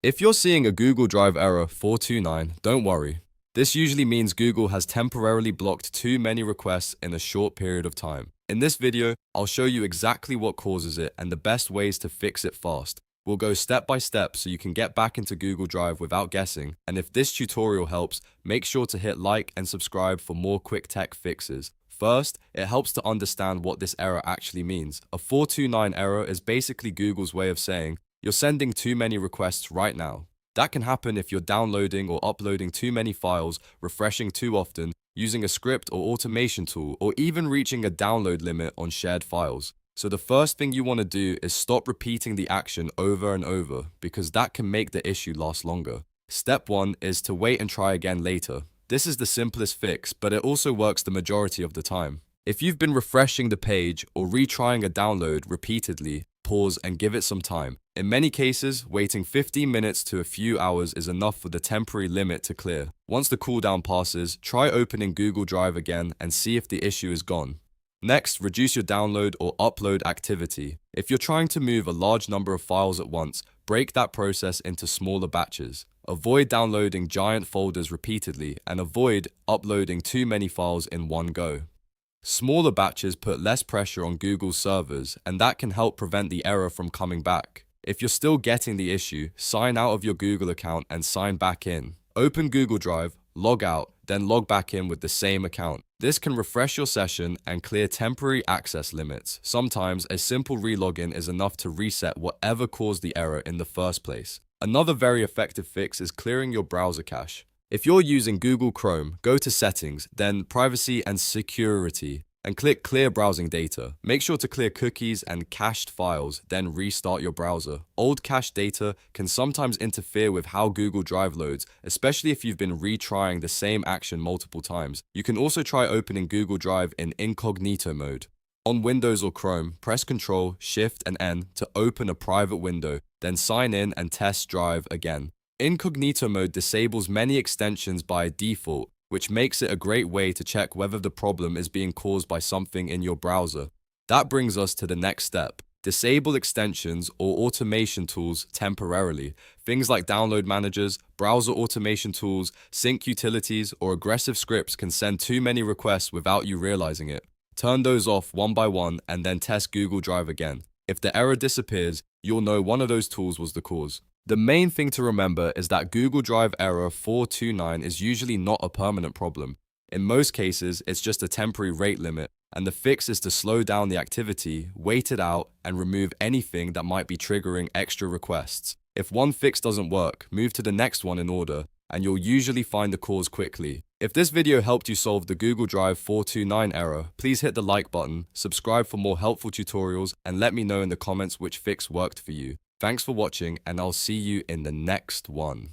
If you're seeing a Google Drive error 429, don't worry. This usually means Google has temporarily blocked too many requests in a short period of time. In this video, I'll show you exactly what causes it and the best ways to fix it fast. We'll go step by step so you can get back into Google Drive without guessing. And if this tutorial helps, make sure to hit like and subscribe for more quick tech fixes. First, it helps to understand what this error actually means. A 429 error is basically Google's way of saying, you're sending too many requests right now. That can happen if you're downloading or uploading too many files, refreshing too often, using a script or automation tool, or even reaching a download limit on shared files. So the first thing you want to do is stop repeating the action over and over, because that can make the issue last longer. Step 1 is to wait and try again later. This is the simplest fix, but it also works the majority of the time. If you've been refreshing the page or retrying a download repeatedly, pause and give it some time. In many cases, waiting 15 minutes to a few hours is enough for the temporary limit to clear. Once the cooldown passes, try opening Google Drive again and see if the issue is gone. Next, reduce your download or upload activity. If you're trying to move a large number of files at once, break that process into smaller batches. Avoid downloading giant folders repeatedly and avoid uploading too many files in one go. Smaller batches put less pressure on Google's servers, and that can help prevent the error from coming back. If you're still getting the issue, sign out of your Google account and sign back in. Open Google Drive, log out, then log back in with the same account. This can refresh your session and clear temporary access limits. Sometimes a simple relogin is enough to reset whatever caused the error in the first place. Another very effective fix is clearing your browser cache. If you're using Google Chrome, go to Settings, then Privacy and Security, and click Clear Browsing Data. Make sure to clear cookies and cached files, then restart your browser. Old cached data can sometimes interfere with how Google Drive loads, especially if you've been retrying the same action multiple times. You can also try opening Google Drive in Incognito mode. On Windows or Chrome, press Ctrl, Shift, and N to open a private window, then sign in and test Drive again. Incognito mode disables many extensions by default, which makes it a great way to check whether the problem is being caused by something in your browser. That brings us to the next step. Disable extensions or automation tools temporarily. Things like download managers, browser automation tools, sync utilities, or aggressive scripts can send too many requests without you realizing it. Turn those off one by one and then test Google Drive again. If the error disappears, you'll know one of those tools was the cause. The main thing to remember is that Google Drive error 429 is usually not a permanent problem. In most cases, it's just a temporary rate limit, and the fix is to slow down the activity, wait it out, and remove anything that might be triggering extra requests. If one fix doesn't work, move to the next one in order, and you'll usually find the cause quickly. If this video helped you solve the Google Drive 429 error, please hit the like button, subscribe for more helpful tutorials, and let me know in the comments which fix worked for you. Thanks for watching, and I'll see you in the next one.